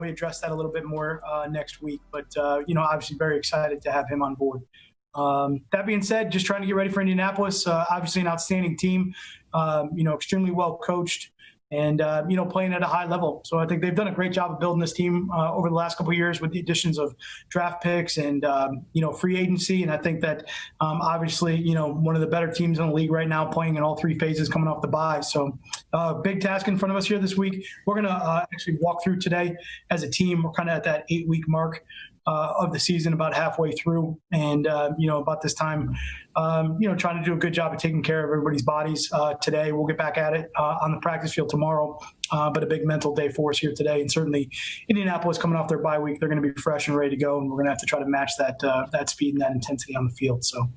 address that a little bit more next week. But, obviously very excited to have him on board. That being said, just trying to get ready for Indianapolis. Obviously an outstanding team, extremely well coached and, playing at a high level. So I think they've done a great job of building this team over the last couple of years with the additions of draft picks and, free agency. And I think that obviously, one of the better teams in the league right now, playing in all three phases coming off the bye. So big task in front of us here this week. We're going to actually walk through today as a team. We're kind of at that 8-week mark of the season, about halfway through. And, about this time, trying to do a good job of taking care of everybody's bodies today. We'll get back at it on the practice field tomorrow, but a big mental day for us here today. And certainly Indianapolis coming off their bye week, they're going to be fresh and ready to go. And we're going to have to try to match that speed and that intensity on the field. So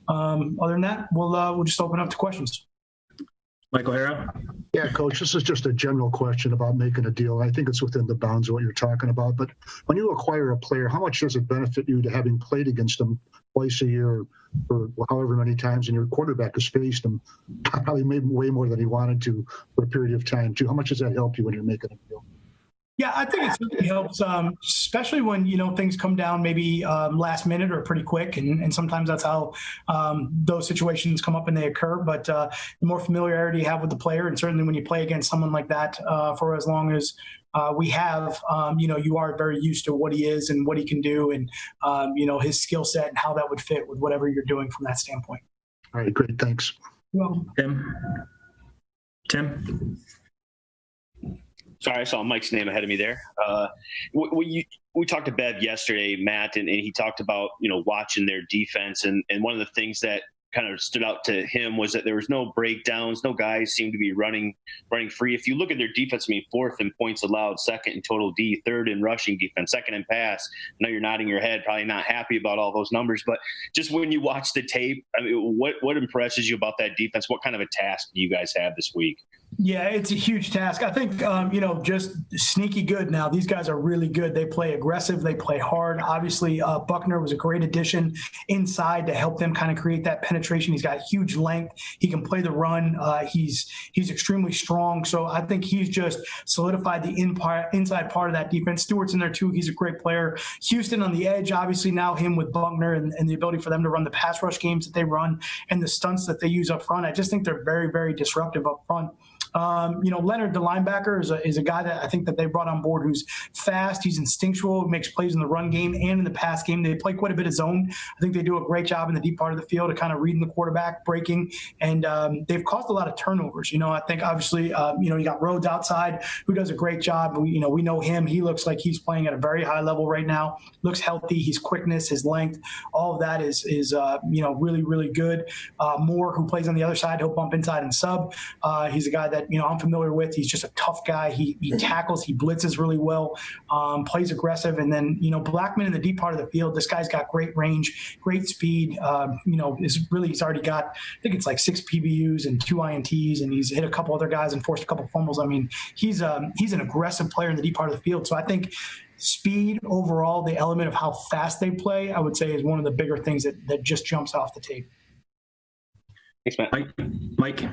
other than that, we'll just open up to questions. Michael Hara? Yeah, Coach, this is just a general question about making a deal. I think it's within the bounds of what you're talking about. But when you acquire a player, how much does it benefit you to having played against them twice a year or however many times, and your quarterback has faced them probably maybe way more than he wanted to for a period of time, too? How much does that help you when you're making a deal? Yeah, I think it certainly helps, especially when, things come down maybe last minute or pretty quick. And sometimes that's how those situations come up and they occur. But the more familiarity you have with the player, and certainly when you play against someone like that for as long as we have, you are very used to what he is and what he can do and, his skill set and how that would fit with whatever you're doing from that standpoint. All right, great. Thanks. You're welcome. Tim? Sorry, I saw Mike's name ahead of me there. We talked to Bev yesterday, Matt, and he talked about, watching their defense. And one of the things that kind of stood out to him was that there was no breakdowns. No guys seemed to be running free. If you look at their defense, fourth in points allowed, second in total D, third in rushing defense, second in pass. I know you're nodding your head, probably not happy about all those numbers, but just when you watch the tape, what impresses you about that defense? What kind of a task do you guys have this week? Yeah, it's a huge task. I think, just sneaky good now. These guys are really good. They play aggressive. They play hard. Obviously, Buckner was a great addition inside to help them kind of create that penetration. He's got huge length. He can play the run. He's extremely strong. So I think he's just solidified the inside part of that defense. Stewart's in there too. He's a great player. Houston on the edge, obviously now him with Buckner and the ability for them to run the pass rush games that they run and the stunts that they use up front. I just think they're very, very disruptive up front. Leonard, the linebacker, is a guy that I think that they brought on board who's fast. He's instinctual, makes plays in the run game and in the pass game. They play quite a bit of zone. I think they do a great job in the deep part of the field of kind of reading the quarterback, breaking, and they've caused a lot of turnovers. I think obviously, you got Rhodes outside who does a great job. We know him. He looks like he's playing at a very high level right now. Looks healthy. His quickness, his length, all of that is really, really good. Moore, who plays on the other side, he'll bump inside and sub. He's a guy that I'm familiar with. He's just a tough guy. He tackles, he blitzes really well, plays aggressive. And then, Blackman in the deep part of the field, this guy's got great range, great speed. He's already got, I think it's like 6 PBUs and 2 INTs, and he's hit a couple other guys and forced a couple fumbles. He's an aggressive player in the deep part of the field. So I think speed overall, the element of how fast they play, I would say is one of the bigger things that just jumps off the tape. Thanks, Matt. Mike.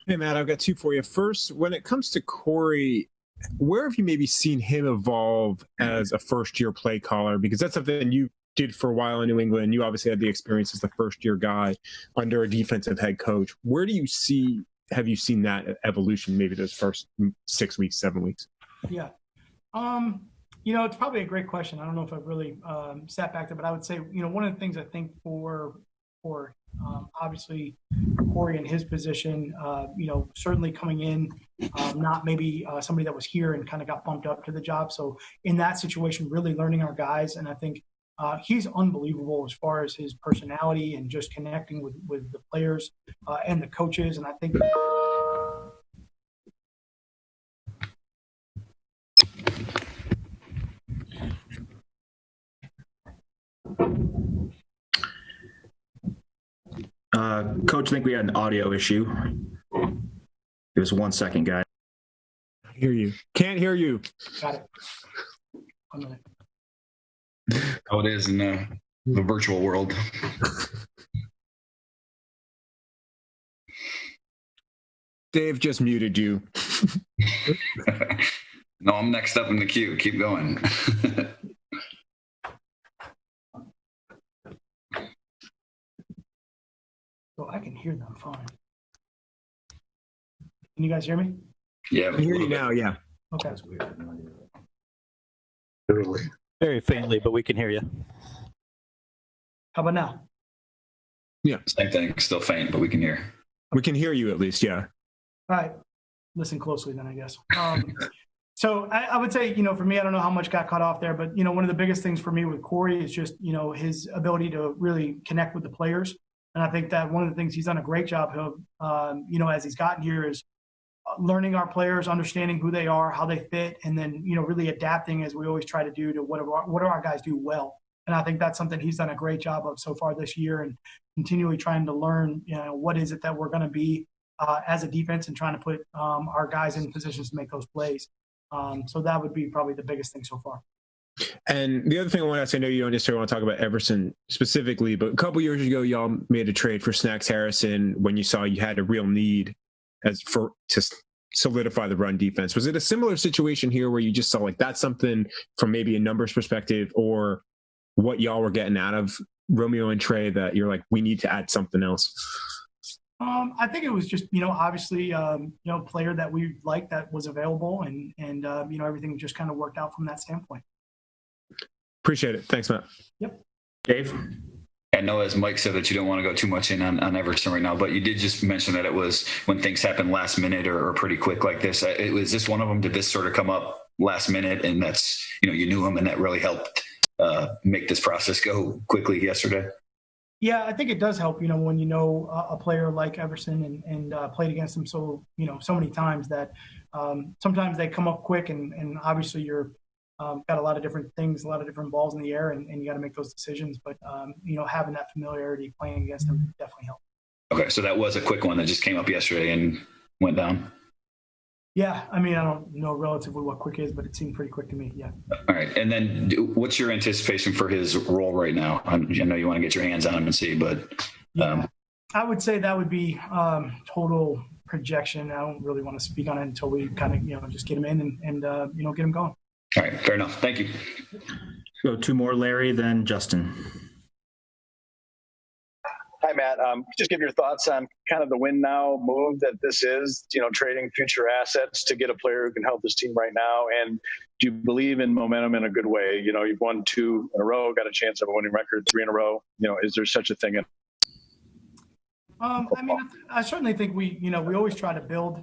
Hey, Matt, I've got 2 for you. First, when it comes to Corey, where have you maybe seen him evolve as a first-year play caller? Because that's something you did for a while in New England. You obviously had the experience as the first-year guy under a defensive head coach. Where do you have you seen that evolution maybe those first 6 weeks, 7 weeks? Yeah. It's probably a great question. I don't know if I've really sat back there, but I would say, one of the things I think for obviously Corey in his position, certainly coming in, not maybe somebody that was here and kind of got bumped up to the job. So in that situation, really learning our guys. And I think he's unbelievable as far as his personality and just connecting with the players and the coaches. And I think Coach, I think we had an audio issue. Give us 1 second, guys. Hear you. Can't hear you. Got it. 1 minute. How it is in the virtual world. Dave just muted you. No, I'm next up in the queue. Keep going. So I can hear them fine. Can you guys hear me? Yeah. I can hear you now. Yeah. Okay. Really. Very faintly, but we can hear you. How about now? Same thing. Still faint, but we can hear. We can hear you at least. Yeah. All right. Listen closely then, I guess. So I would say, for me, I don't know how much got cut off there, but, one of the biggest things for me with Corey is just, his ability to really connect with the players. And I think that one of the things he's done a great job of, as he's gotten here is learning our players, understanding who they are, how they fit, and then, really adapting as we always try to do to what do our guys do well. And I think that's something he's done a great job of so far this year, and continually trying to learn, what is it that we're going to be as a defense, and trying to put our guys in positions to make those plays. So that would be probably the biggest thing so far. And the other thing I want to ask, I know you don't necessarily want to talk about Everson specifically, but a couple years ago, y'all made a trade for Snacks Harrison when you saw you had a real need to solidify the run defense. Was it a similar situation here where you just saw that's something from maybe a numbers perspective, or what y'all were getting out of Romeo and Trey that you're like, we need to add something else? I think it was just, obviously, player that we liked that was available, and everything just kind of worked out from that standpoint. Appreciate it. Thanks, Matt. Yep. Dave? I know, as Mike said, that you don't want to go too much in on Everson right now, but you did just mention that it was when things happen last minute or pretty quick like this. Was this one of them? Did this sort of come up last minute, and that's, you knew him, and that really helped make this process go quickly yesterday? Yeah, I think it does help, when a player like Everson and played against him so many times that sometimes they come up quick, and obviously you're got a lot of different things, a lot of different balls in the air, and you got to make those decisions. But, having that familiarity playing against him definitely helped. Okay, so that was a quick one that just came up yesterday and went down? Yeah, I don't know relatively what quick is, but it seemed pretty quick to me, yeah. All right, and then what's your anticipation for his role right now? I know you want to get your hands on him and see, but... I would say that would be total projection. I don't really want to speak on it until we kind of, just get him in and get him going. All right, fair enough. Thank you. Go two more, Larry, then Justin. Hi, Matt. Just give your thoughts on kind of the win now move that this is, trading future assets to get a player who can help this team right now. And do you believe in momentum in a good way? You've won 2 in a row, got a chance of a winning record 3 in a row. Is there such a thing? I certainly think we always try to build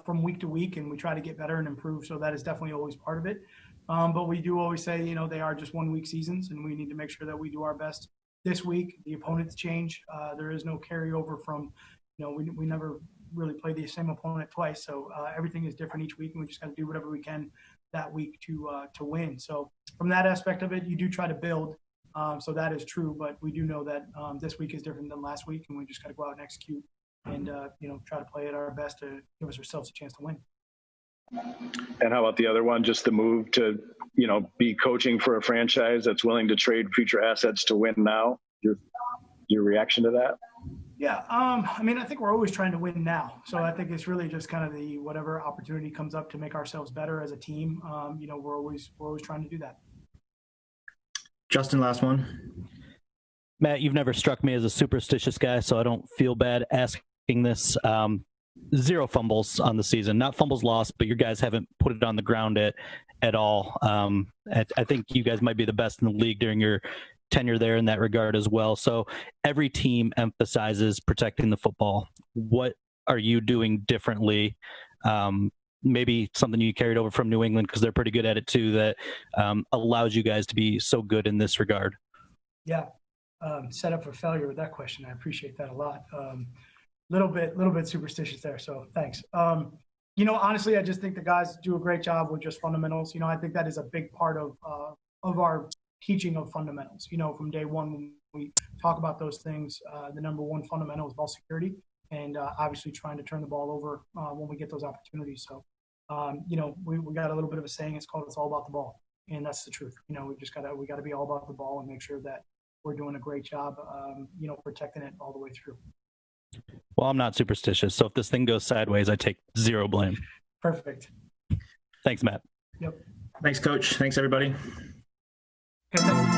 from week to week, and we try to get better and improve. So that is definitely always part of it. But we do always say, they are just 1 week seasons, and we need to make sure that we do our best this week. The opponents change. There is no carryover from, we never really play the same opponent twice. So everything is different each week, and we just got to do whatever we can that week to win. So from that aspect of it, you do try to build. So that is true, but we do know that this week is different than last week, and we just got to go out and execute and, try to play at our best to give ourselves a chance to win. And how about the other one, just the move to, be coaching for a franchise that's willing to trade future assets to win now? Your reaction to that? Yeah. I think we're always trying to win now. So I think it's really just kind of the whatever opportunity comes up to make ourselves better as a team. We're always trying to do that. Justin, last one. Matt, you've never struck me as a superstitious guy, so I don't feel bad asking this. 0 fumbles on the season, not fumbles lost, but your guys haven't put it on the ground at all. I think you guys might be the best in the league during your tenure there in that regard as well. So every team emphasizes protecting the football. What are you doing differently? Maybe something you carried over from New England, because they're pretty good at it too, that allows you guys to be so good in this regard. Yeah. Set up for failure with that question. I appreciate that a lot. Little bit superstitious there. So thanks. Honestly, I just think the guys do a great job with just fundamentals. I think that is a big part of our teaching of fundamentals. From day one, when we talk about those things, the number one fundamental is ball security, and obviously trying to turn the ball over when we get those opportunities. So, we got a little bit of a saying. It's called, it's all about the ball. And that's the truth. We got to be all about the ball and make sure that we're doing a great job, protecting it all the way through. Well, I'm not superstitious, so if this thing goes sideways, I take 0 blame. Perfect. Thanks, Matt. Thanks, Coach. Thanks, everybody. Okay, thanks.